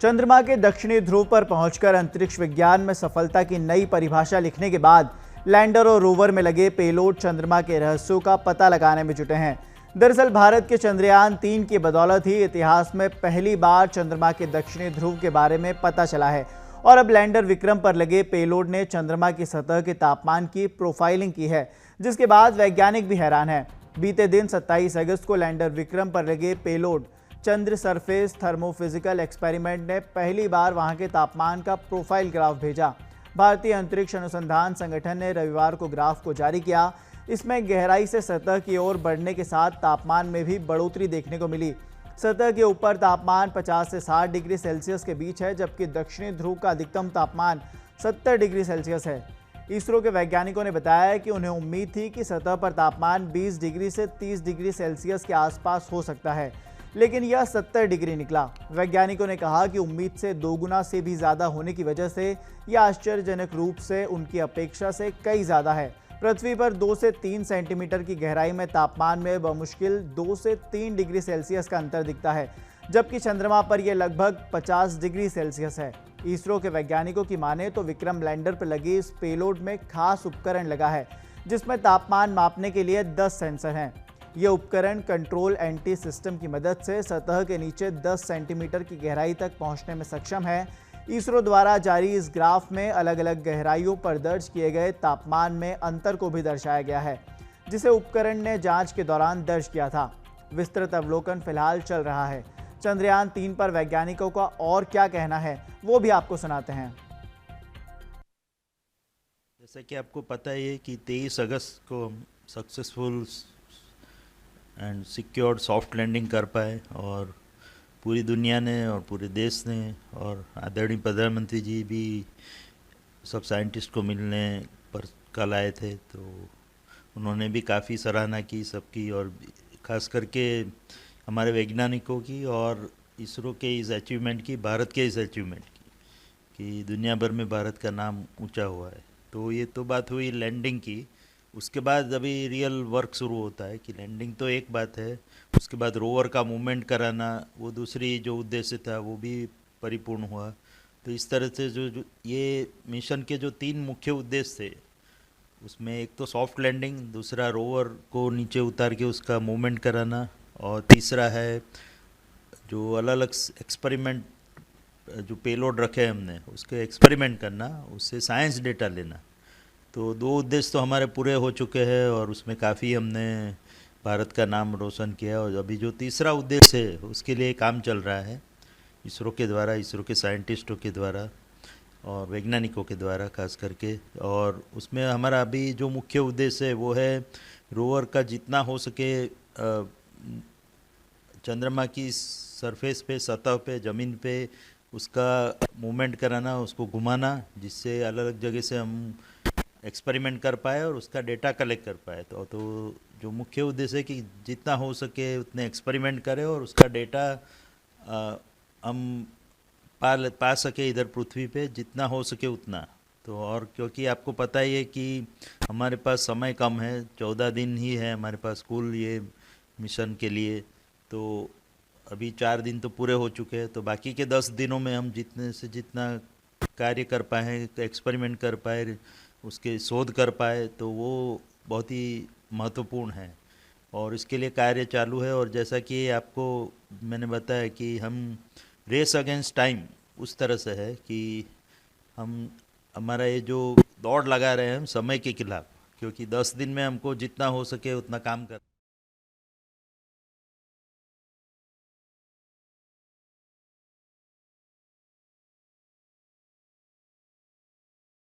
चंद्रमा के दक्षिणी ध्रुव पर पहुंचकर अंतरिक्ष विज्ञान में सफलता की नई परिभाषा लिखने के बाद लैंडर और रोवर में लगे पेलोड चंद्रमा के रहस्यों का पता लगाने में जुटे हैं। दरअसल भारत के चंद्रयान-3 की बदौलत ही इतिहास में पहली बार चंद्रमा के दक्षिणी ध्रुव के बारे में पता चला है और अब लैंडर विक्रम पर लगे पेलोड ने चंद्रमा की सतह के तापमान की प्रोफाइलिंग की है, जिसके बाद वैज्ञानिक भी हैरान हैं। बीते दिन 27 अगस्त को लैंडर विक्रम पर लगे पेलोड चंद्र सरफेस थर्मोफिजिकल एक्सपेरिमेंट ने पहली बार वहां के तापमान का प्रोफाइल ग्राफ भेजा। भारतीय अंतरिक्ष अनुसंधान संगठन ने रविवार को ग्राफ को जारी किया। इसमें गहराई से सतह की ओर बढ़ने के साथ तापमान में भी बढ़ोतरी देखने को मिली। सतह के ऊपर तापमान 50 से 60 डिग्री सेल्सियस के बीच है, जबकि दक्षिणी ध्रुव का अधिकतम तापमान 70 डिग्री सेल्सियस है। इसरो के वैज्ञानिकों ने बताया कि उन्हें उम्मीद थी कि सतह पर तापमान 20 डिग्री से 30 डिग्री सेल्सियस के आसपास हो सकता है, लेकिन यह 70 डिग्री निकला। वैज्ञानिकों ने कहा कि उम्मीद से दोगुना से भी ज़्यादा होने की वजह से यह आश्चर्यजनक रूप से उनकी अपेक्षा से कई ज़्यादा है। पृथ्वी पर 2 से 3 सेंटीमीटर की गहराई में तापमान में बमुश्किल 2 से 3 डिग्री सेल्सियस का अंतर दिखता है, जबकि चंद्रमा पर यह लगभग 50 डिग्री सेल्सियस है। इसरो के वैज्ञानिकों की माने तो विक्रम लैंडर पर लगे इस पेलोड में खास उपकरण लगा है, जिसमें तापमान मापने के लिए 10 सेंसर हैं। यह उपकरण कंट्रोल एंटी सिस्टम की मदद से सतह के नीचे 10 सेंटीमीटर की गहराई तक पहुंचने में सक्षम है। इसरो द्वारा जारी इस ग्राफ में अलग अलग गहराइयों पर दर्ज किए गए तापमान में अंतर को भी दर्शाया गया है, जिसे उपकरण ने जांच के दौरान दर्ज किया था। विस्तृत अवलोकन फिलहाल चल रहा है। चंद्रयान-3 पर वैज्ञानिकों का और क्या कहना है, वो भी आपको सुनाते हैं। जैसा कि आपको पता है कि 23 अगस्त को हम successful and secured soft landing कर पाए और पूरी दुनिया ने और पूरे देश ने और आदरणीय प्रधानमंत्री जी भी सब साइंटिस्ट को मिलने पर कल आए थे, तो उन्होंने भी काफ़ी सराहना की सबकी, और ख़ास करके हमारे वैज्ञानिकों की और इसरो के इस अचीवमेंट की, भारत के इस अचीवमेंट की, कि दुनिया भर में भारत का नाम ऊंचा हुआ है। तो ये तो बात हुई लैंडिंग की। उसके बाद अभी रियल वर्क शुरू होता है कि लैंडिंग तो एक बात है, उसके बाद रोवर का मूवमेंट कराना, वो दूसरी जो उद्देश्य था वो भी परिपूर्ण हुआ। तो इस तरह से जो ये मिशन के जो 3 मुख्य उद्देश्य थे, उसमें एक तो सॉफ्ट लैंडिंग, दूसरा रोवर को नीचे उतार के उसका मूवमेंट कराना, और तीसरा है जो अलग अलग एक्सपेरिमेंट जो पेलोड रखे हमने उसके एक्सपेरिमेंट करना, उससे साइंस डेटा लेना। तो 2 उद्देश्य तो हमारे पूरे हो चुके हैं और उसमें काफ़ी हमने भारत का नाम रोशन किया। और अभी जो तीसरा उद्देश्य है उसके लिए काम चल रहा है इसरो के द्वारा, इसरो के साइंटिस्टों के द्वारा और वैज्ञानिकों के द्वारा खास करके। और उसमें हमारा अभी जो मुख्य उद्देश्य है वो है रोवर का जितना हो सके चंद्रमा की सरफेस पे, सतह पे, ज़मीन पे उसका मूवमेंट कराना, उसको घुमाना, जिससे अलग अलग जगह से हम एक्सपेरिमेंट कर पाए और उसका डेटा कलेक्ट कर पाए। तो जो मुख्य उद्देश्य है कि जितना हो सके उतने एक्सपेरिमेंट करें और उसका डेटा हम पा सके इधर पृथ्वी पे, जितना हो सके उतना। तो और क्योंकि आपको पता ही है कि हमारे पास समय कम है, 14 दिन ही है हमारे पास कुल ये मिशन के लिए, तो अभी 4 दिन तो पूरे हो चुके हैं। तो बाकी के 10 दिनों में हम जितने से जितना कार्य कर पाए, एक्सपेरिमेंट कर पाए, उसके शोध कर पाए, तो वो बहुत ही महत्वपूर्ण है और इसके लिए कार्य चालू है। और जैसा कि आपको मैंने बताया कि हम रेस अगेंस्ट टाइम उस तरह से है कि हम हमारा ये जो दौड़ लगा रहे हैं हम समय के खिलाफ, क्योंकि 10 दिन में हमको जितना हो सके उतना काम कर